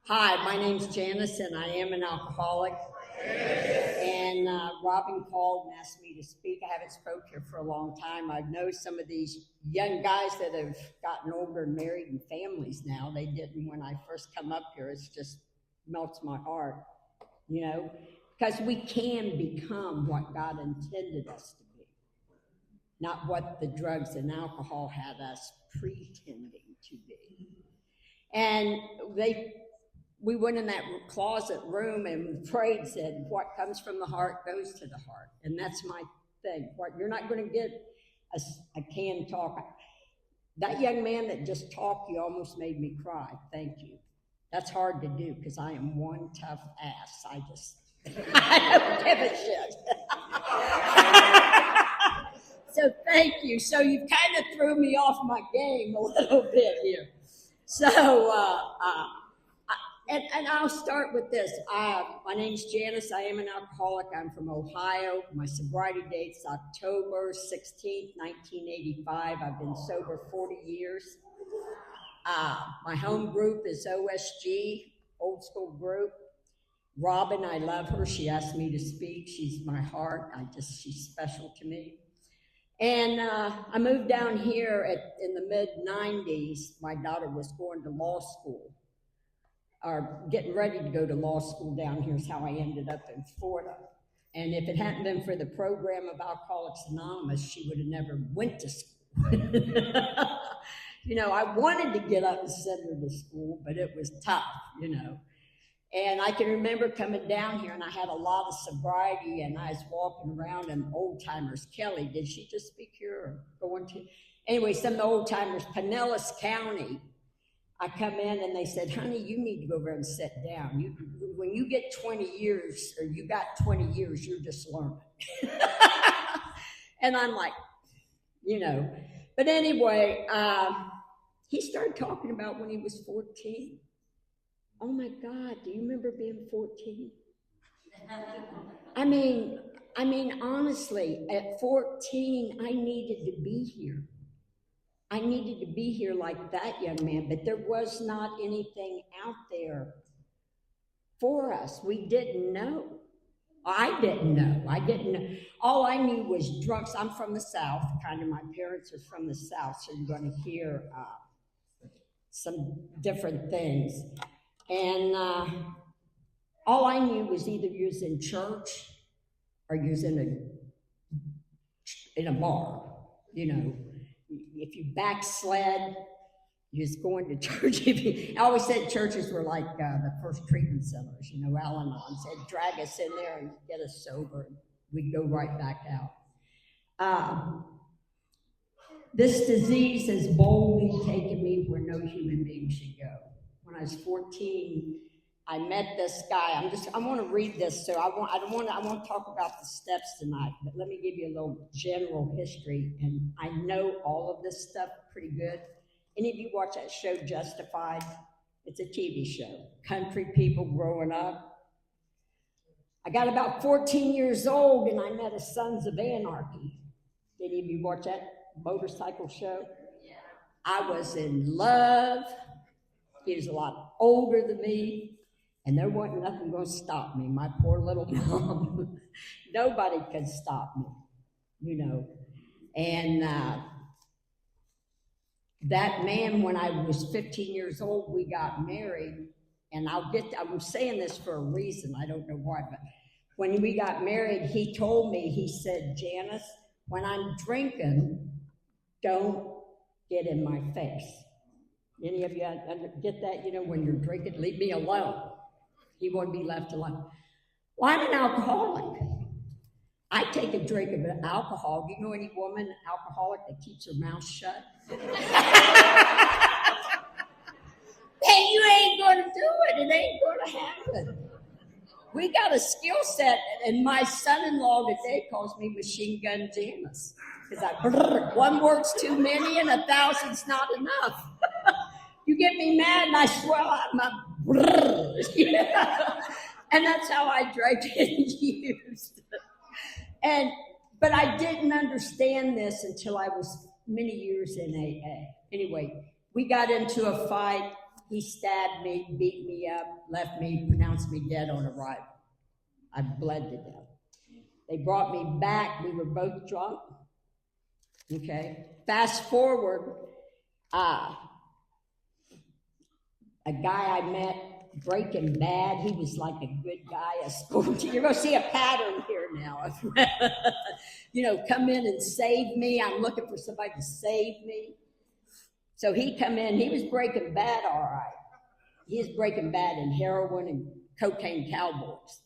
Hi, my name's Janice, and I am an alcoholic. And Robin called and asked me to speak. I haven't spoke here for a long time. I know some of these young guys that have gotten older and married and families now. They didn't when I first come up here. It just melts my heart, because we can become what God intended us to be, not what the drugs and alcohol had us pretending to be. And we went in that closet room and prayed, said, what comes from the heart goes to the heart. And that's my thing. You're not going to get a canned talk. That young man that just talked, you almost made me cry. Thank you. That's hard to do because I am one tough ass. I don't give a shit. So thank you. So you kind of threw me off my game a little bit here. So, and I'll start with this. My name's Janice. I am an alcoholic. I'm from Ohio. My sobriety date's October 16th, 1985. I've been sober 40 years. My home group is OSG, old school group. Robin, I love her. She asked me to speak. She's my heart. She's special to me. And I moved down here in the mid-90s. My daughter was going to law school, or getting ready to go to law school down here is how I ended up in Florida. And if it hadn't been for the program of Alcoholics Anonymous, she would have never went to school. I wanted to get up and send her to school, but it was tough, And I can remember coming down here, and I had a lot of sobriety, and I was walking around, and old-timers, Kelly, did she just speak here or going to? Anyway, some of the old-timers, Pinellas County, I come in, and they said, honey, you need to go over and sit down. When you get 20 years, or you got 20 years, you're just learning. And I'm like, But anyway, he started talking about when he was 14. Oh my God, do you remember being 14? I mean, honestly, at 14, I needed to be here. I needed to be here like that young man, but there was not anything out there for us. We didn't know. I didn't know. All I knew was drunks. I'm from the South, kind of. My parents are from the South, so you're going to hear some different things. And all I knew was either you was in church or you was in a bar. If you backslid, you was going to church. I always said churches were like the first treatment centers. Al-Anon said, drag us in there and get us sober. And we'd go right back out. This disease has boldly taken me where no human being should go. When I was 14, I met this guy. I want to read this, so I want to talk about the steps tonight, but let me give you a little general history, and I know all of this stuff pretty good. Any of you watch that show, Justified? It's a TV show. Country people growing up. I got about 14 years old, and I met a Sons of Anarchy. Did any of you watch that motorcycle show? Yeah. I was in love. He was a lot older than me. And there wasn't nothing going to stop me. My poor little mom. Nobody could stop me, And that man, when I was 15 years old, we got married. And I'm saying this for a reason. I don't know why. But when we got married, he told me, he said, Janice, when I'm drinking, don't get in my face. Any of you get that? When you're drinking, leave me alone. He won't be left alone. Well, I'm an alcoholic. I take a drink of alcohol. Do you know any woman alcoholic that keeps her mouth shut? Hey, you ain't going to do it. It ain't going to happen. We got a skill set, and my son-in-law today calls me Machine Gun Janice. Because one word's too many and 1,000's not enough. You get me mad and I swell out my And that's how I drank and used. But I didn't understand this until I was many years in AA. Anyway, we got into a fight. he stabbed me, beat me up, left me, pronounced me dead on arrival. I bled to death. They brought me back. We were both drunk. Okay. Fast forward, a guy I met, Breaking Bad, he was like a good guy, a sport. You're going to see a pattern here now. Come in and save me. I'm looking for somebody to save me. So he come in. He was Breaking Bad, all right. He was Breaking Bad in heroin and cocaine cowboys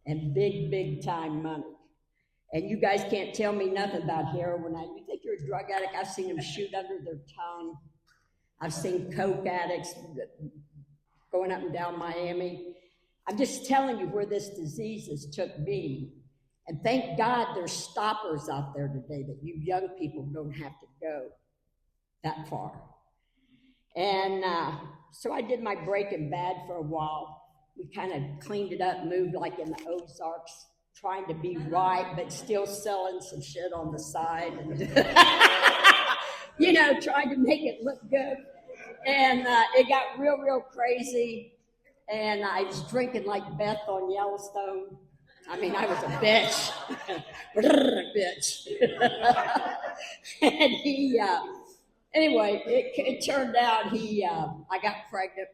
and big, big time money. And you guys can't tell me nothing about heroin. You think you're a drug addict? I've seen them shoot under their tongue. I've seen coke addicts going up and down Miami. I'm just telling you where this disease has took me. And thank God there's stoppers out there today that you young people don't have to go that far. And so I did my Breaking Bad for a while. We kind of cleaned it up, moved like in the Ozarks, trying to be right, but still selling some shit on the side. And trying to make it look good. And it got real, real crazy. And I was drinking like Beth on Yellowstone. I mean, I was a bitch. Bitch. And he, anyway, it turned out I got pregnant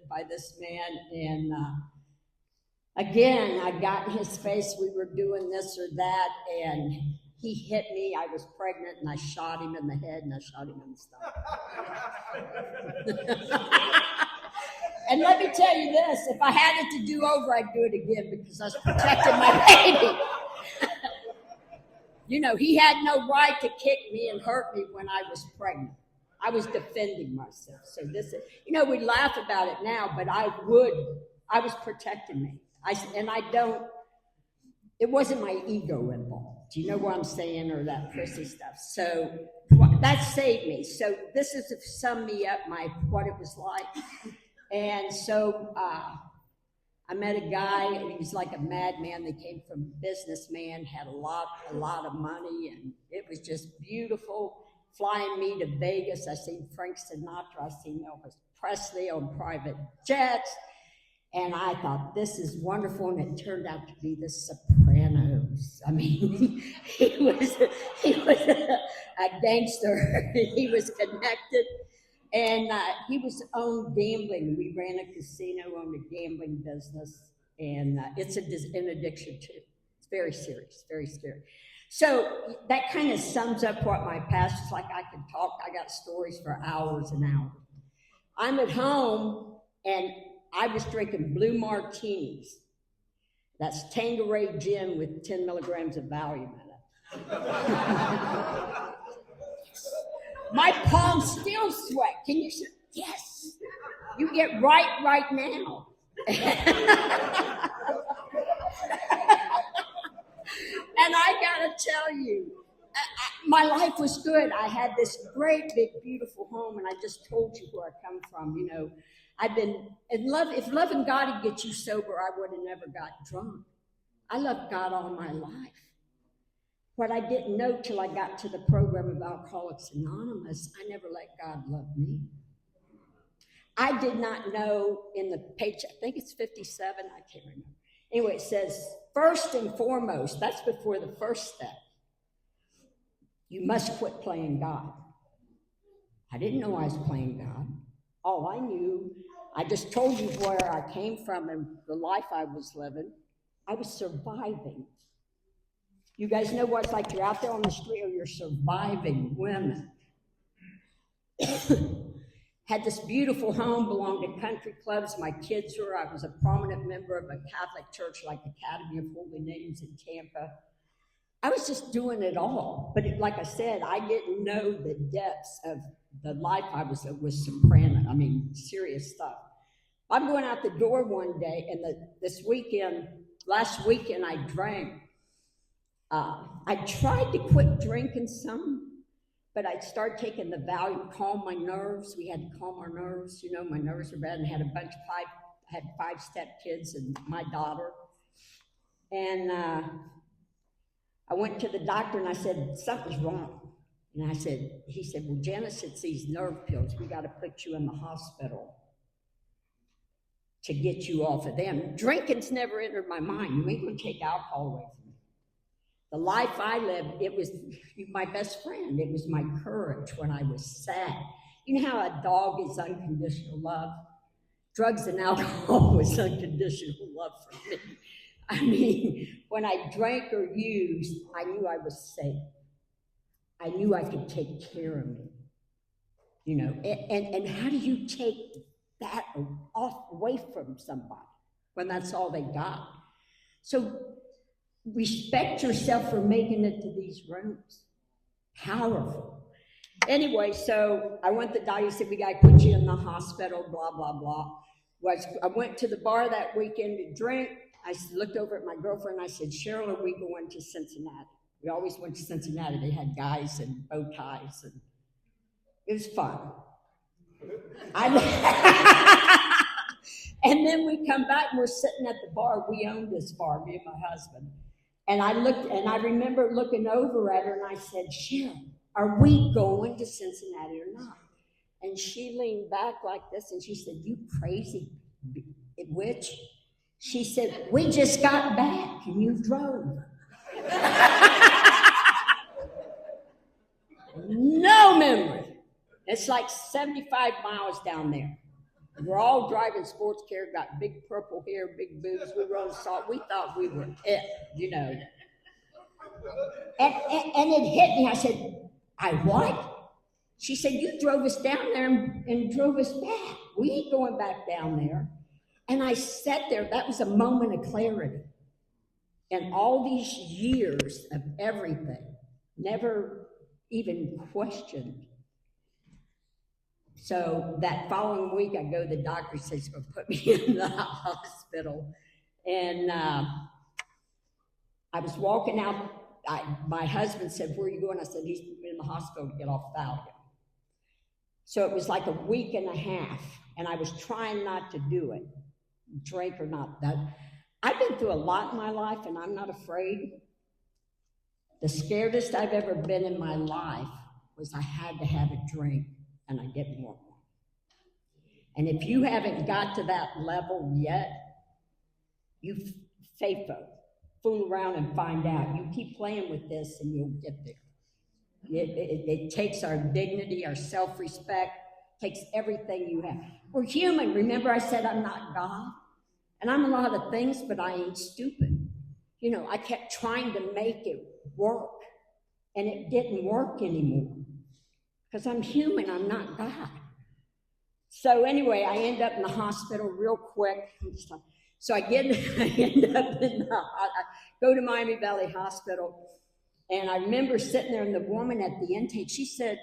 by this man. And again, I got in his face. We were doing this or that. And he hit me. I was pregnant, and I shot him in the head, and I shot him in the stomach. And let me tell you this, if I had it to do over, I'd do it again because I was protecting my baby. He had no right to kick me and hurt me when I was pregnant. I was defending myself. So this is, we laugh about it now, but I was protecting me. It wasn't my ego involved. Do you know what I'm saying? Or that prissy stuff. So that saved me. So this is to sum me up what it was like. And so I met a guy, and he was like a madman. They came from businessman, had a lot of money, and it was just beautiful. Flying me to Vegas. I seen Frank Sinatra. I seen Elvis Presley on private jets. And I thought, this is wonderful, and it turned out to be the Sopranos. I mean, he was a gangster. He was connected, and he was owned gambling. We ran a casino, owned a gambling business, and it's an addiction too. It's very serious, very scary. So that kind of sums up what my past is like. I can talk. I got stories for hours and hours. I'm at home, and I was drinking blue martinis. That's Tanqueray gin with 10 milligrams of Valium in it. My palms still sweat. Can you say, yes, you get right now. And I gotta tell you, my life was good. I had this great, big, beautiful home, and I just told you where I come from. I've been in love. If loving God would get you sober, I would have never got drunk. I loved God all my life. What I didn't know till I got to the program of Alcoholics Anonymous, I never let God love me. I did not know in the page, I think it's 57, I can't remember. Anyway, it says, first and foremost, that's before the first step. You must quit playing God. I didn't know I was playing God. All I knew, I just told you where I came from and the life I was living. I was surviving. You guys know what it's like. You're out there on the street, or you're surviving women. Had this beautiful home, belonged to country clubs. My kids were. I was a prominent member of a Catholic church like Academy of Holy Names in Tampa. I was just doing it all. But like I said, I didn't know the depths of the life I was soprano. I mean, serious stuff. I'm going out the door one day, and last weekend I drank. I tried to quit drinking some, but I'd start taking the Valium, calm my nerves. We had to calm our nerves. My nerves were bad, and I had 5-step kids and my daughter. And I went to the doctor, and I said, something's wrong. And he said, well, Janice, it's these nerve pills. We got to put you in the hospital. to get you off of them. Drinking's never entered my mind. You ain't going to take alcohol away from me. The life I lived, it was my best friend. It was my courage when I was sad. You know how a dog is unconditional love? Drugs and alcohol was unconditional love for me. I mean, when I drank or used, I knew I was safe. I knew I could take care of me. You know, and how do you take that away from somebody when that's all they got? So respect yourself for making it to these rooms. Powerful. Anyway, so I went to the doctor. He said, we got to put you in the hospital, blah, blah, blah. I went to the bar that weekend to drink. I looked over at my girlfriend. I said, Cheryl, are we going to Cincinnati? We always went to Cincinnati. They had guys and bow ties, and it was fun. And then we come back, and we're sitting at the bar. We owned this bar, me and my husband. And I looked, and I remember looking over at her, and I said, Cheryl, are we going to Cincinnati or not? And she leaned back like this, and she said, you crazy witch. She said, we just got back, and you drove. No memory. It's like 75 miles down there. We're all driving sports car, got big purple hair, big boobs. We were on salt. We thought we were it, you know. And it hit me. I said, I what? She said, you drove us down there and drove us back. We ain't going back down there. And I sat there. That was a moment of clarity. And all these years of everything, never even questioned. So that following week, I go to the doctor. He says, well, put me in the hospital. And I was walking out. My husband said, where are you going? I said, he's in the hospital to get off Valium. So it was like a week and a half. And I was trying not to do it, drink or not. I've been through a lot in my life, and I'm not afraid. The scaredest I've ever been in my life was I had to have a drink, and I didn't want one. And if you haven't got to that level yet, you fool around and find out. You keep playing with this, and you'll get there. It takes our dignity, our self-respect, takes everything you have. We're human. Remember I said I'm not God? And I'm a lot of things, but I ain't stupid. You know, I kept trying to make it work, and it didn't work anymore. Because I'm human, I'm not God. So anyway, I end up in the hospital real quick. So I end up I go to Miami Valley Hospital, and I remember sitting there, and the woman at the intake, she said,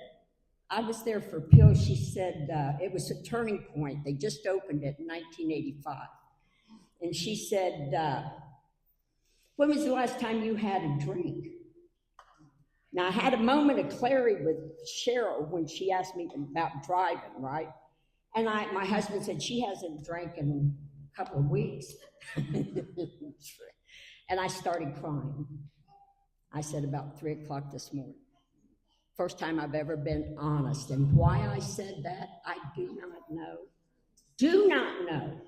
I was there for pills. She said it was a turning point. They just opened it in 1985. And she said, when was the last time you had a drink? Now, I had a moment of clarity with Cheryl when she asked me about driving, right? And my husband said, she hasn't drank in a couple of weeks. And I started crying. I said about 3 o'clock this morning. First time I've ever been honest. And why I said that, I do not know. Do not know.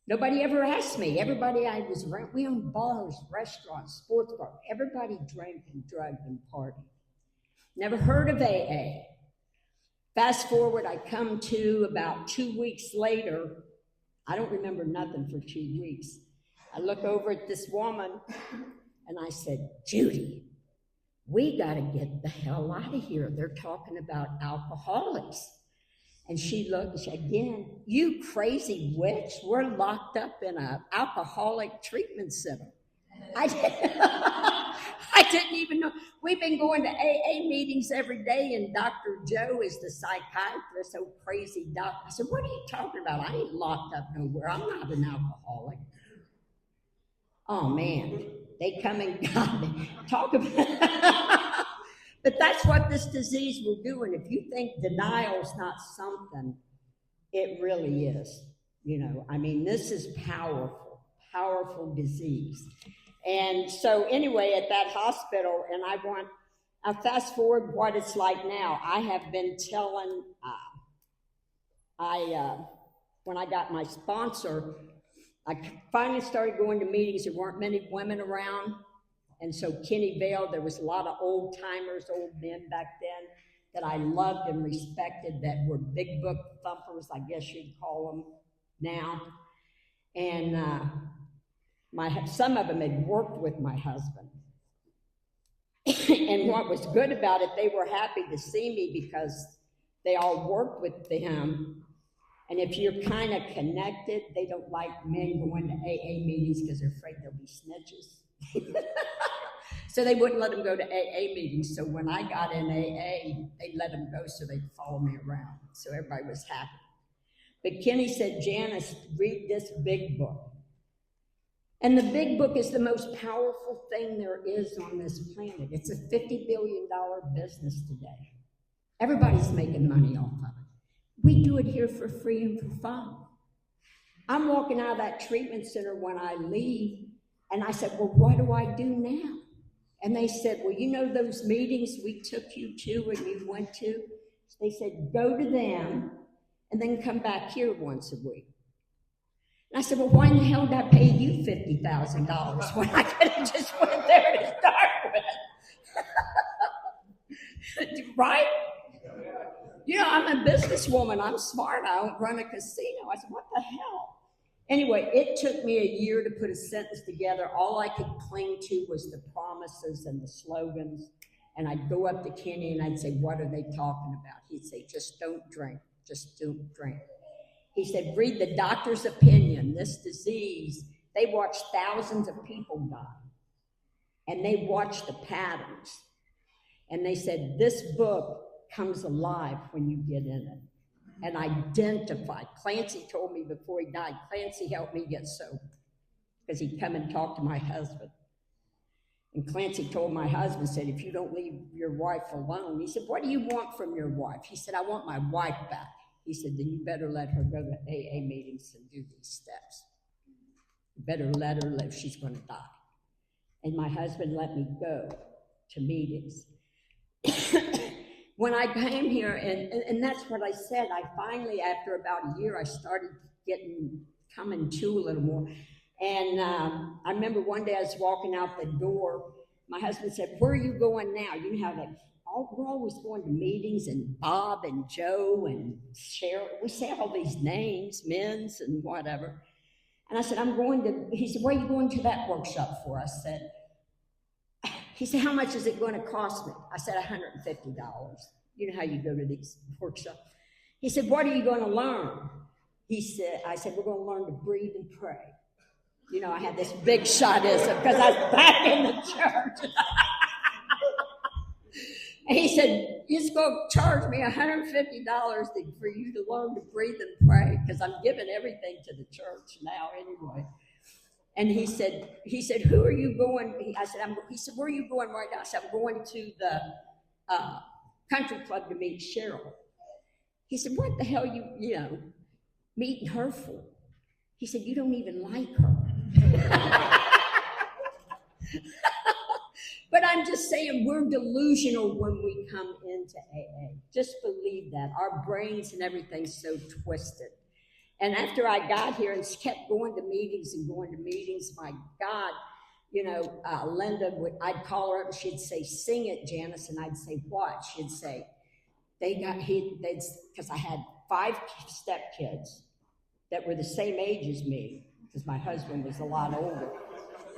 Nobody ever asked me. Everybody I was around, we owned bars, restaurants, sports bars. Everybody drank and drugged and partied. Never heard of AA. Fast forward, I come to about 2 weeks later. I don't remember nothing for 2 weeks. I look over at this woman, and I said, Judy, we got to get the hell out of here. They're talking about alcoholics. And she looked, again, you crazy witch, we're locked up in an alcoholic treatment center. I didn't even know. We've been going to AA meetings every day, and Dr. Joe is the psychiatrist, so crazy doctor. I said, what are you talking about? I ain't locked up nowhere. I'm not an alcoholic. Oh, man, they come and got me. Talk about But that's what this disease will do. And if you think denial's not something, it really is. You know, I mean, this is powerful, powerful disease. And so anyway, at that hospital, and I fast forward what it's like now. I have been telling, when I got my sponsor, I finally started going to meetings. There weren't many women around. And so Kenny Vale, there was a lot of old timers, old men back then that I loved and respected that were big book thumpers, I guess you'd call them now. And some of them had worked with my husband. And what was good about it, they were happy to see me because they all worked with him. And if you're kind of connected, they don't like men going to AA meetings because they're afraid they'll be snitches. So they wouldn't let them go to AA meetings. So when I got in AA, they let them go so they'd follow me around. So everybody was happy. But Kenny said, Janice, read this big book. And the big book is the most powerful thing there is on this planet. It's a $50 billion business today. Everybody's making money off of it. We do it here for free and for fun. I'm walking out of that treatment center when I leave, and I said, well, what do I do now? And they said, well, you know those meetings we took you to and you went to? They said, go to them and then come back here once a week. And I said, well, why in the hell did I pay you $50,000 when I could have just went there to start with? Right? You know, I'm a businesswoman. I'm smart. I don't run a casino. I said, what the hell? Anyway, it took me a year to put a sentence together. All I could cling to was the promises and the slogans. And I'd go up to Kenny and I'd say, what are they talking about? He'd say, just don't drink. Just don't drink. He said, read the doctor's opinion. This disease, they watched thousands of people die. And they watched the patterns. And they said, this book comes alive when you get in it. And identified. Clancy told me before he died, Clancy helped me get sober because he'd come and talk to my husband. And Clancy told my husband, said, if you don't leave your wife alone, he said, what do you want from your wife? He said, I want my wife back. He said, then you better let her go to AA meetings and do these steps. You better let her live. She's going to die. And my husband let me go to meetings. When I came here, and that's what I said, I finally, after about a year, I started coming to a little more. And I remember one day I was walking out the door. My husband said, where are you going now? You know how we're always going to meetings, and Bob and Joe and Cheryl. We say all these names, men's and whatever. And I said, he said, where are you going to that workshop for? I said, he said, how much is it going to cost me? I said, $150. You know how you go to these workshops. He said, what are you going to learn? I said, we're going to learn to breathe and pray. You know, I had this big shotism because I was back in the church. And he said, you're just going to charge me $150 for you to learn to breathe and pray because I'm giving everything to the church now anyway. And he said, who are you going? He said, where are you going right now? I said, I'm going to the country club to meet Cheryl. He said, what the hell you meeting her for? He said, you don't even like her. But I'm just saying, we're delusional when we come into AA. Just believe that. Our brains and everything's so twisted. And after I got here and kept going to meetings, my God, Linda, I'd call her up and she'd say, sing it, Janice. And I'd say, what? She'd say, because I had 5 stepkids that were the same age as me, because my husband was a lot older.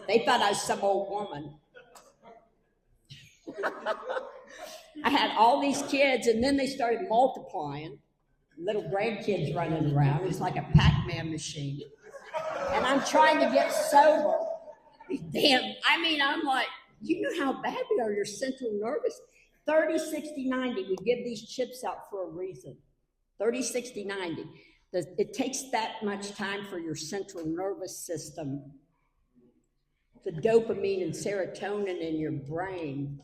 They thought I was some old woman. I had all these kids, and then they started multiplying. Little grandkids running around. It was like a Pac-Man machine. And I'm trying to get sober. I'm like, you know how bad we are, your central nervous. 30, 60, 90. We give these chips out for a reason. 30, 60, 90. It takes that much time for your central nervous system, the dopamine and serotonin in your brain,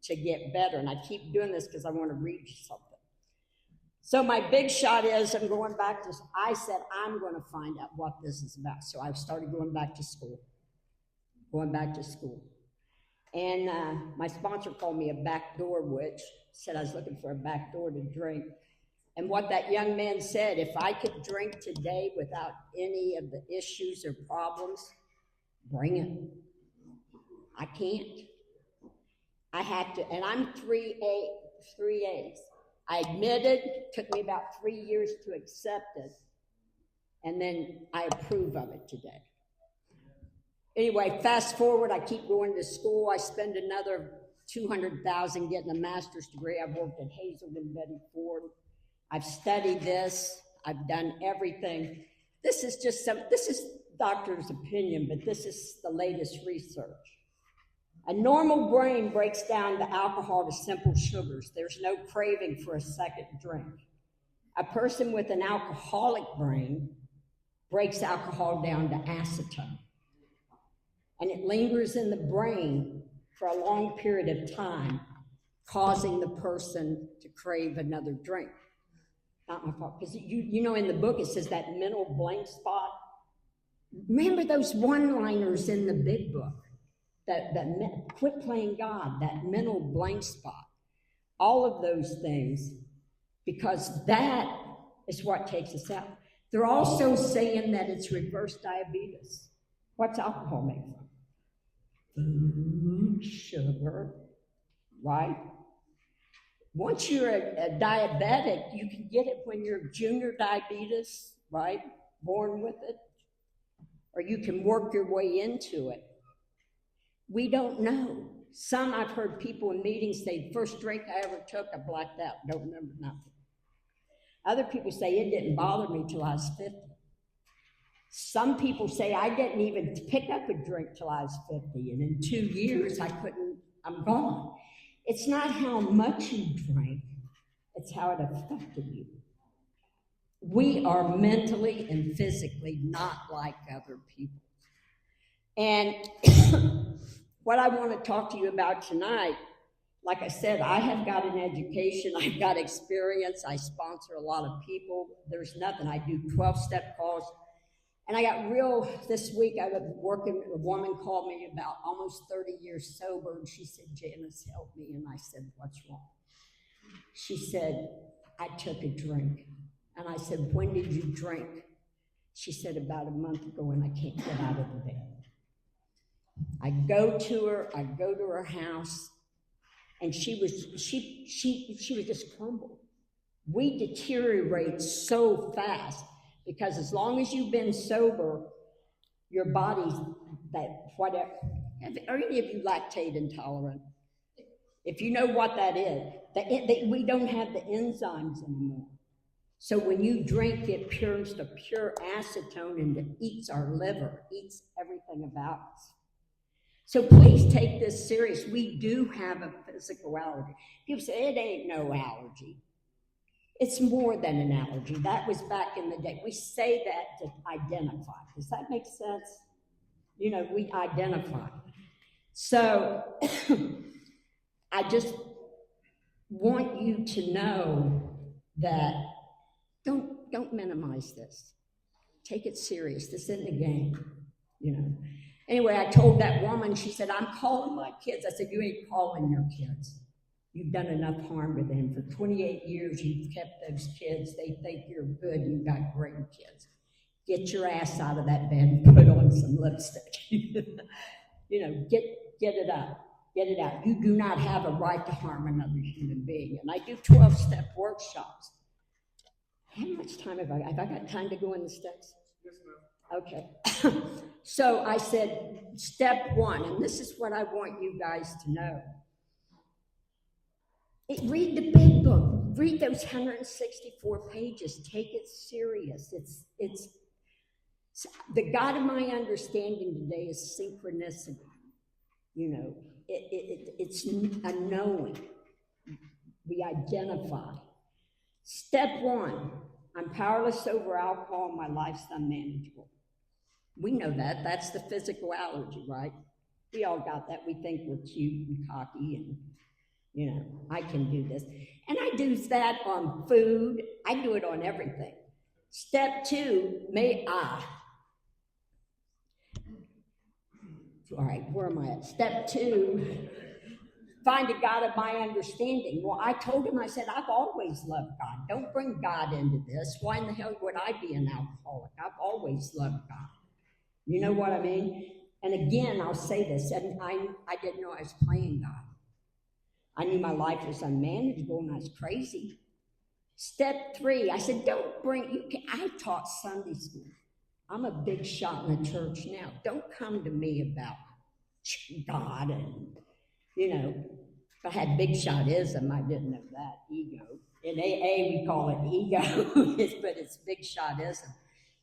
to get better. And I keep doing this because I want to read you something. So my big shot is I said, I'm going to find out what this is about. So I started going back to school. And my sponsor called me a backdoor witch, said I was looking for a back door to drink. And what that young man said, if I could drink today without any of the issues or problems, bring it. I can't. I have to, and I'm 3A's. I admitted, took me about 3 years to accept it, and then I approve of it today. Anyway, fast forward, I keep going to school. I spend another $200,000 getting a master's degree. I've worked at Hazelden, Betty Ford. I've studied this. I've done everything. This is doctor's opinion, but this is the latest research. A normal brain breaks down the alcohol to simple sugars. There's no craving for a second drink. A person with an alcoholic brain breaks alcohol down to acetone. And it lingers in the brain for a long period of time, causing the person to crave another drink. Not my fault, because you know in the book it says that mental blank spot. Remember those one-liners in the big book? That quit playing God, that mental blank spot. All of those things, because that is what takes us out. They're also saying that it's reverse diabetes. What's alcohol made from? Food, sugar, right? Once you're a diabetic, you can get it when you're junior diabetes, right? Born with it. Or you can work your way into it. We don't know. Some I've heard people in meetings say, first drink I ever took, I blacked out, don't remember nothing. Other people say it didn't bother me till I was 50. Some people say I didn't even pick up a drink till I was 50, and in 2 years I'm gone. It's not how much you drank, it's how it affected you. We are mentally and physically not like other people. And what I want to talk to you about tonight, like I said, I have got an education, I've got experience, I sponsor a lot of people. There's nothing, I do 12-step calls. And I got this week I was working, a woman called me about almost 30 years sober, and she said, Janice, help me. And I said, what's wrong? She said, I took a drink. And I said, when did you drink? She said, about a month ago, and I can't get out of the bed. I go to her house, and she was just crumbled. We deteriorate so fast because as long as you've been sober, your body's that whatever. Are any of you lactate intolerant? If you know what that is, we don't have the enzymes anymore. So when you drink, it turns to pure acetone and it eats our liver, eats everything about us. So please take this serious. We do have a physical allergy. People say, it ain't no allergy. It's more than an allergy. That was back in the day. We say that to identify. Does that make sense? You know, we identify. So I just want you to know that don't minimize this. Take it serious. This isn't a game, you know. Anyway, I told that woman, she said, I'm calling my kids. I said, you ain't calling your kids. You've done enough harm to them. For 28 years, you've kept those kids. They think you're good. You've got great kids. Get your ass out of that bed and put on some lipstick. You know, get it up. Get it out. You do not have a right to harm another human being. And I do 12-step workshops. How much time have I got time to go in the steps? Yes, ma'am. Okay. So I said, step one, and this is what I want you guys to know. Read the big book. Read those 164 pages. Take it serious. It's the God of my understanding today is synchronicity. You know, it's a knowing. We identify. Step one, I'm powerless over alcohol. My life's unmanageable. We know that. That's the physical allergy, right? We all got that. We think we're cute and cocky and, you know, I can do this. And I do that on food. I do it on everything. Step two, all right, where am I at? Step two, find a God of my understanding. Well, I told him, I said, I've always loved God. Don't bring God into this. Why in the hell would I be an alcoholic? I've always loved God. You know what I mean? And again, I'll say this, and I didn't know I was playing God. I knew my life was unmanageable and I was crazy. Step 3, I said, don't bring, I taught Sunday school. I'm a big shot in the church now. Don't come to me about God and, if I had big shotism, I didn't know that, ego. In AA, we call it ego, but it's big shotism.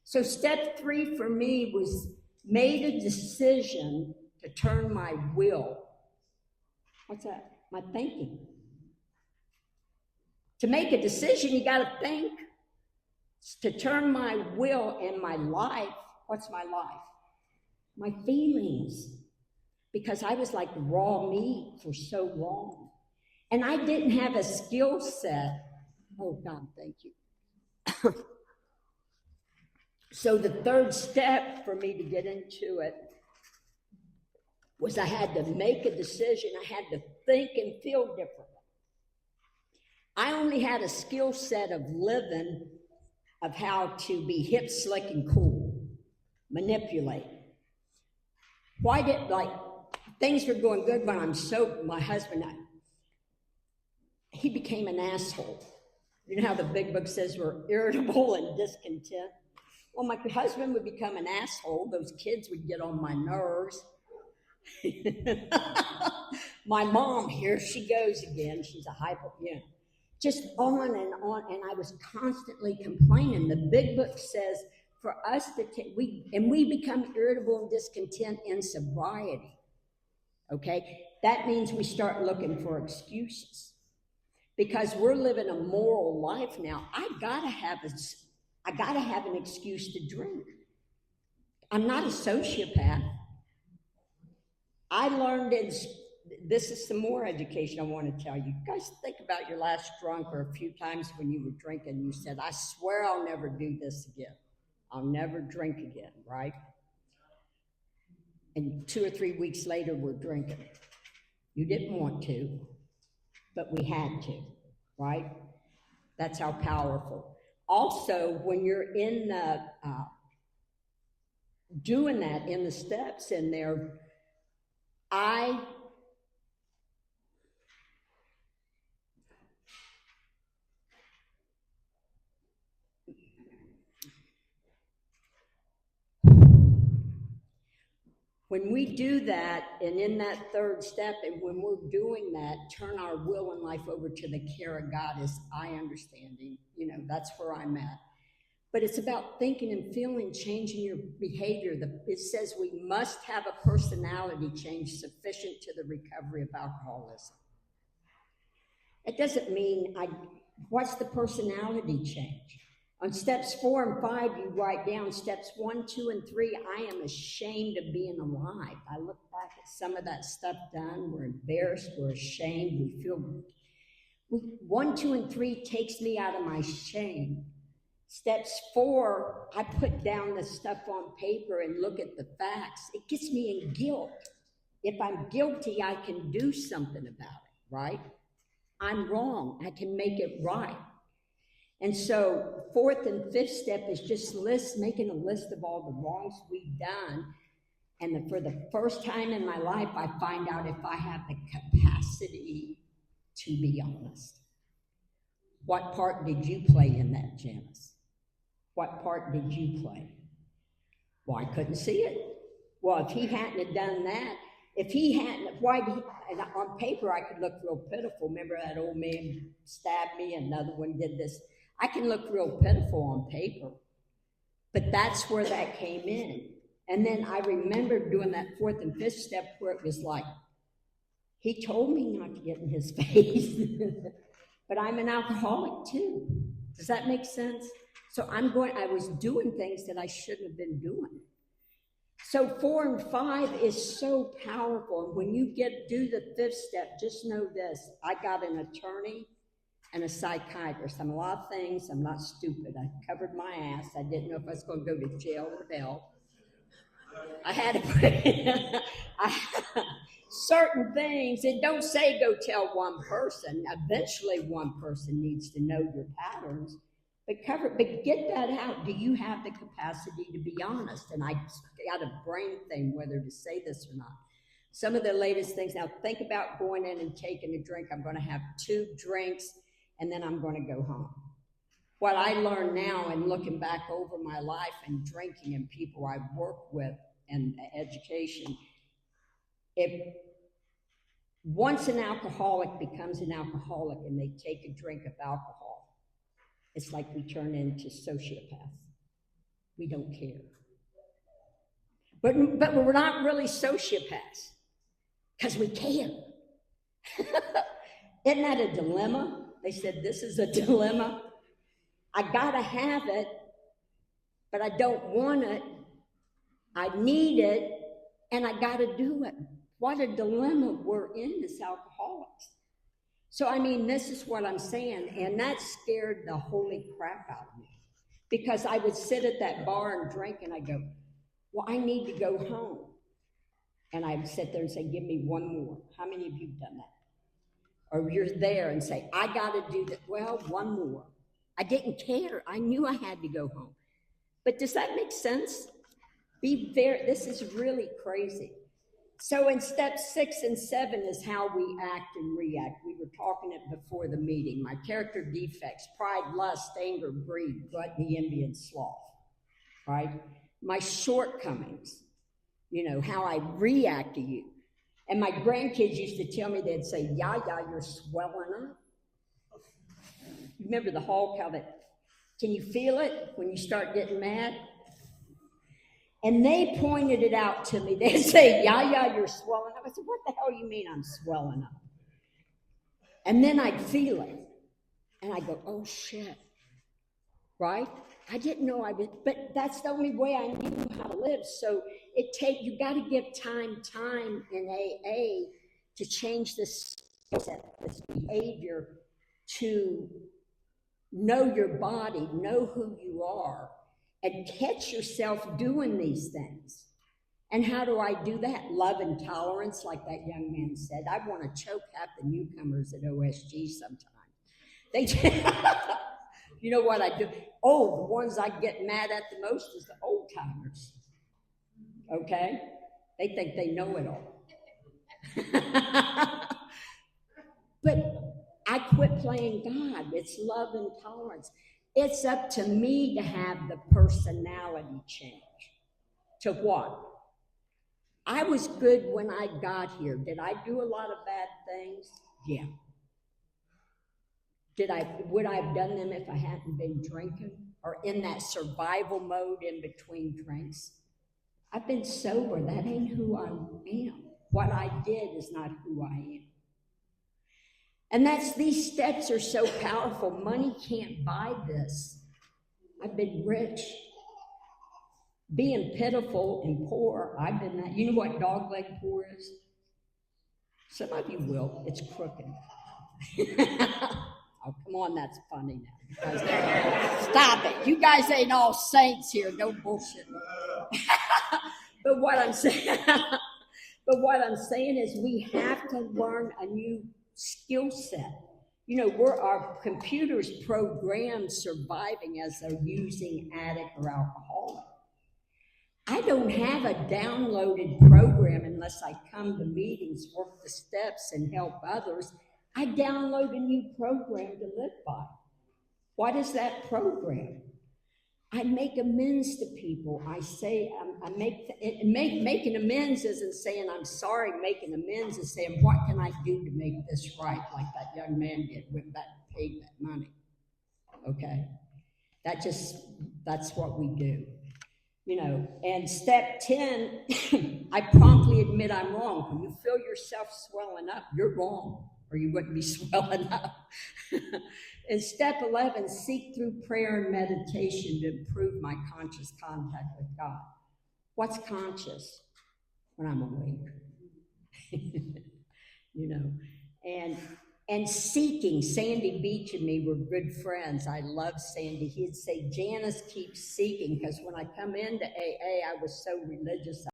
So step 3 for me was made a decision to turn my will. What's that? My thinking. To make a decision, you got to think. To turn my will and my life. What's my life? My feelings. Because I was like raw meat for so long. And I didn't have a skill set. Oh, God, thank you. So the third step for me to get into it was I had to make a decision. I had to think and feel differently. I only had a skill set of living, of how to be hip, slick, and cool, manipulate. Why did, things were going good when my husband, he became an asshole. You know how the big book says we're irritable and discontent? Well, my husband would become an asshole. Those kids would get on my nerves. My mom, here she goes again. She's a just on, and I was constantly complaining. The big book says for us to we become irritable and discontent in sobriety. Okay, that means we start looking for excuses because we're living a moral life now. I gotta have an excuse to drink. I'm not a sociopath. I learned this is some more education I want to tell you. You guys think about your last drunk or a few times when you were drinking, you said, I swear I'll never do this again. I'll never drink again, right? And 2 or 3 weeks later, we're drinking. You didn't want to, but we had to, right? That's how powerful. Also, when you're in the, doing that in the steps in there, when we do that, and in that third step, and when we're doing that, turn our will and life over to the care of God as I understanding, that's where I'm at. But it's about thinking and feeling, changing your behavior. It says we must have a personality change sufficient to the recovery of alcoholism. It doesn't mean, what's the personality change? On steps 4 and 5, you write down steps 1, 2, and 3. I am ashamed of being alive. I look back at some of that stuff done. We're embarrassed. We're ashamed. We feel 1, 2, and 3 takes me out of my shame. Steps 4, I put down the stuff on paper and look at the facts. It gets me in guilt. If I'm guilty, I can do something about it, right? I'm wrong. I can make it right. And so 4th and 5th step is just making a list of all the wrongs we've done. And for the first time in my life, I find out if I have the capacity to be honest. What part did you play in that, Janice? What part did you play? Well, I couldn't see it. Well, if he hadn't have done that, and on paper I could look real pitiful. Remember that old man stabbed me, another one did this. I can look real pitiful on paper. But that's where that came in. And then I remember doing that 4th and 5th step where it was like, he told me not to get in his face. But I'm an alcoholic too. Does that make sense? So I was doing things that I shouldn't have been doing. So 4 and 5 is so powerful. And when you do the 5th step, just know this. I got an attorney and a psychiatrist. I'm a lot of things. I'm not stupid. I covered my ass. I didn't know if I was going to go to jail or hell. I had to certain things, and don't say go tell one person. Eventually one person needs to know your patterns, but get that out. Do you have the capacity to be honest? And I got a brain thing whether to say this or not. Some of the latest things, now think about going in and taking a drink. I'm going to have 2 drinks and then I'm going to go home. What I learn now and looking back over my life and drinking and people I work with and education, if once an alcoholic becomes an alcoholic and they take a drink of alcohol, it's like we turn into sociopaths. We don't care. But we're not really sociopaths because we care. Isn't that a dilemma? They said, this is a dilemma. I gotta have it, but I don't want it. I need it, and I gotta do it. What a dilemma we're in as alcoholics. So, I mean, this is what I'm saying, and that scared the holy crap out of me. Because I would sit at that bar and drink, and I go, well, I need to go home. And I'd sit there and say, give me one more. How many of you have done that? Or you're there and say, I gotta do that. Well, one more. I didn't care. I knew I had to go home. But does that make sense? This is really crazy. So in step 6 and 7 is how we act and react. We were talking it before the meeting. My character defects: pride, lust, anger, greed, gluttony, envy, and sloth. Right? My shortcomings, how I react to you. And my grandkids used to tell me, they'd say, Yaya, you're swelling up. Remember the Hulk, can you feel it when you start getting mad? And they pointed it out to me. They'd say, Yaya, you're swelling up. I said, what the hell do you mean I'm swelling up? And then I'd feel it. And I go, oh shit. Right? I didn't know I was, but that's the only way I knew how to live. So you got to give time in AA to change this behavior, to know your body, know who you are, and catch yourself doing these things. And how do I do that? Love and tolerance, like that young man said. I want to choke half the newcomers at OSG sometimes. You know what I do? Oh, the ones I get mad at the most is the old timers. Okay? They think they know it all. But I quit playing God. It's love and tolerance. It's up to me to have the personality change. To what? I was good when I got here. Did I do a lot of bad things? Yeah. Would I have done them if I hadn't been drinking or in that survival mode in between drinks? I've been sober. That ain't who I am. What I did is not who I am. And these steps are so powerful. Money can't buy this. I've been rich. Being pitiful and poor, I've been that. You know what dogleg poor is? Some of you will. It's crooked. Oh, come on, that's funny now. Stop it. You guys ain't all saints here. No bullshit. But what I'm saying is we have to learn a new skill set. Our computers program surviving as they're using addict or alcoholic. I don't have a downloaded program unless I come to meetings, work the steps, and help others. I download a new program to live by. What is that program? I make amends to people. I say, making amends isn't saying I'm sorry. Making amends is saying, what can I do to make this right? Like that young man did, went back and paid that money. Okay? That's what we do. And step 10, I promptly admit I'm wrong. When you feel yourself swelling up, you're wrong, or you wouldn't be swelling up. And step 11, seek through prayer and meditation to improve my conscious contact with God. What's conscious? When I'm awake. And seeking. Sandy Beach and me were good friends. I love Sandy. He'd say, Janice, keep seeking, because when I come into AA, I was so religious.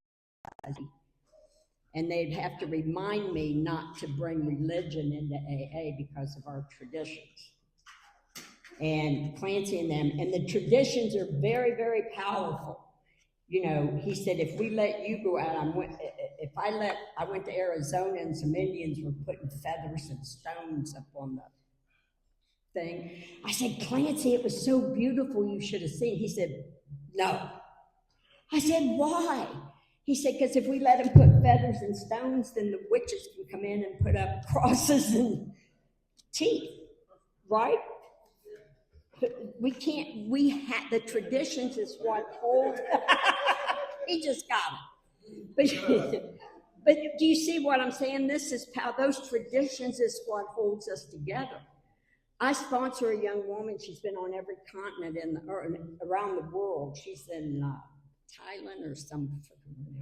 and they'd have to remind me not to bring religion into AA because of our traditions. And Clancy and them, and the traditions are very, very powerful. You know, he said, if we let you go out, I went to Arizona and some Indians were putting feathers and stones up on the thing. I said, Clancy, it was so beautiful, you should have seen. He said, no. I said, why? He said, because if we let them put feathers and stones, then the witches can come in and put up crosses and teeth, right? We can't, the traditions is what holds, he just got it. But do you see what I'm saying? This is how those traditions is what holds us together. I sponsor a young woman. She's been on every continent around the world. She's in Thailand or some.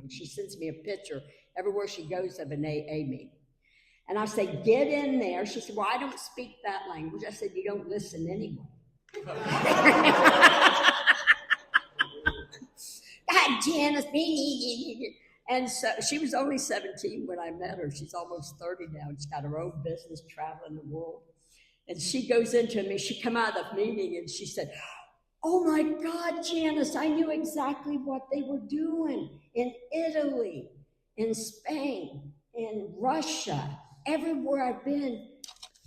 She sends me a picture everywhere she goes of an AA meeting. And I say, get in there. She said, well, I don't speak that language. I said, you don't listen anyway. God, Janice, and so she was only 17 when I met her. She's almost 30 now. She's got her own business traveling the world. And she goes into me, she come out of the meeting and she said, oh my God, Janice, I knew exactly what they were doing in Italy, in Spain, in Russia, everywhere I've been.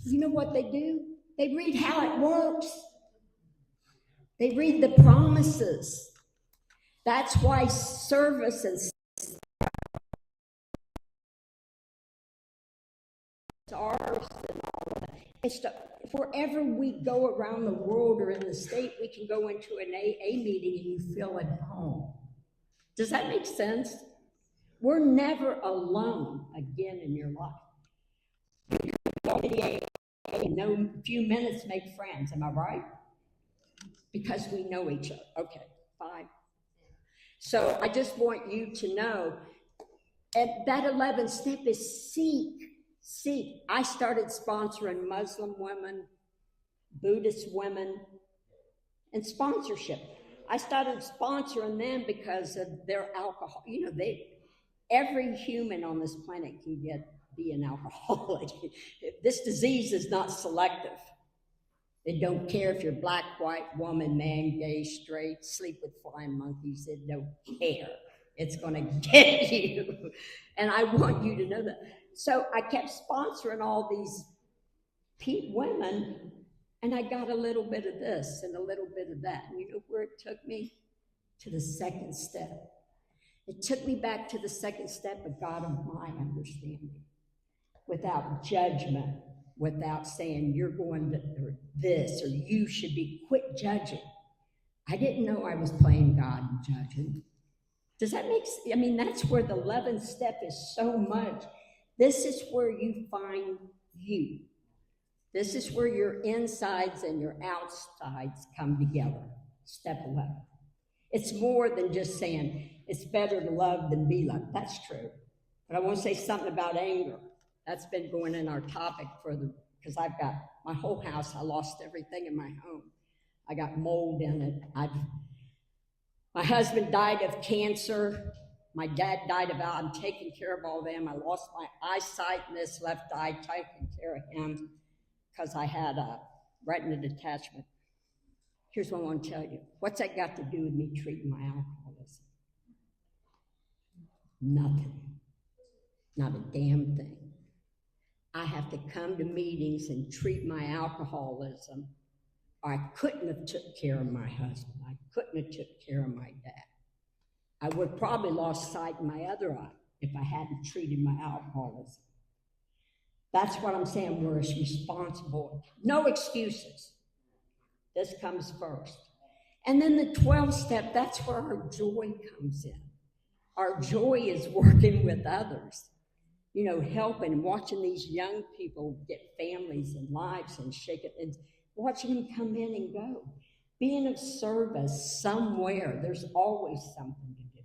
You know what they do? They read how it works. They read the promises. That's why service and ours and all of that. It's wherever we go around the world or in the state, we can go into an AA meeting and you feel at home. Does that make sense? We're never alone again in your life. You can go to the AA, in a few minutes make friends, am I right? Because we know each other. Okay, fine. So I just want you to know, and that 11th step is seek. Seek. I started sponsoring Muslim women, Buddhist women, and sponsorship. I started sponsoring them because of their alcohol. You know, every human on this planet can be an alcoholic. This disease is not selective. They don't care if you're black, white, woman, man, gay, straight, sleep with flying monkeys. They don't care. It's going to get you. And I want you to know that. So I kept sponsoring all these women, and I got a little bit of this and a little bit of that. And you know where it took me? To the second step. It took me back to the second step of God of my understanding. Without judgment, without saying you're going to or this or you should be, quit judging. I didn't know I was playing God and judging. Does that make sense? I mean, that's where the 11th step is so much. This is where you find you. This is where your insides and your outsides come together. Step 11. It's more than just saying it's better to love than be loved. That's true. But I want to say something about anger. That's been going in our topic because I've got my whole house. I lost everything in my home. I got mold in it. My husband died of cancer. My dad died of I'm taking care of all of them. I lost my eyesight in this left eye, taking care of him because I had a retina detachment. Here's what I want to tell you. What's that got to do with me treating my alcoholism? Nothing. Not a damn thing. I have to come to meetings and treat my alcoholism, or I couldn't have took care of my husband. I couldn't have took care of my dad. I would have probably lost sight in my other eye if I hadn't treated my alcoholism. That's what I'm saying. We're responsible. No excuses. This comes first. And then the 12th step, that's where our joy comes in. Our joy is working with others. You know, helping, watching these young people get families and lives and shake it, and watching them come in and go. Being of service somewhere, there's always something to do.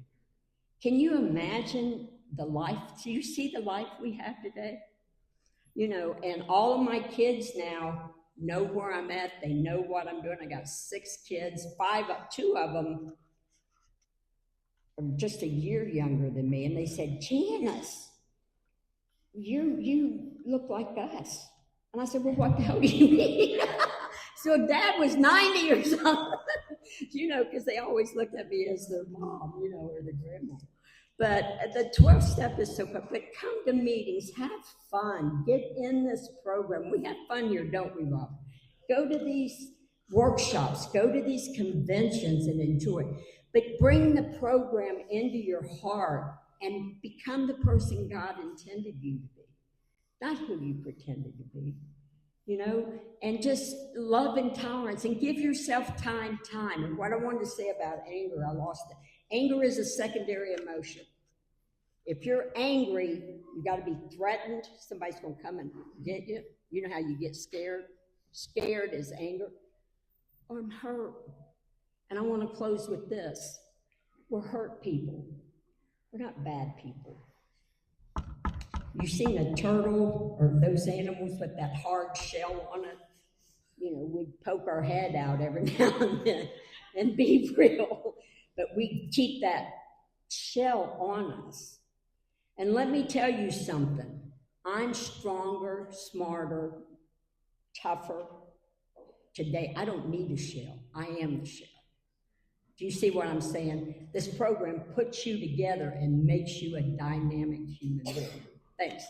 Can you imagine the life? Do you see the life we have today? You know, and all of my kids now know where I'm at. They know what I'm doing. I got 6 kids. 2 of them just a year younger than me, and they said, Janice, you look like us. And I said, well, what the hell do you mean? So Dad was 90 or something, because they always looked at me as their mom, or the grandma. But the 12th step is so fun. But come to meetings, have fun, get in this program. We have fun here, don't we, Rob? Go to these workshops, go to these conventions and enjoy. But bring the program into your heart and become the person God intended you to be, not who you pretended to be. And just love and tolerance, and give yourself time. And what I wanted to say about anger, I lost it. Anger is a secondary emotion. If you're angry, you got to be threatened. Somebody's going to come and get you. You know how you get scared? Scared is anger. Or I'm hurt. And I want to close with this. We're hurt people. We're not bad people. You seen a turtle or those animals with that hard shell on it? We'd poke our head out every now and then and be real. But we keep that shell on us. And let me tell you something. I'm stronger, smarter, tougher today. I don't need a shell. I am the shell. Do you see what I'm saying? This program puts you together and makes you a dynamic human being. Thanks.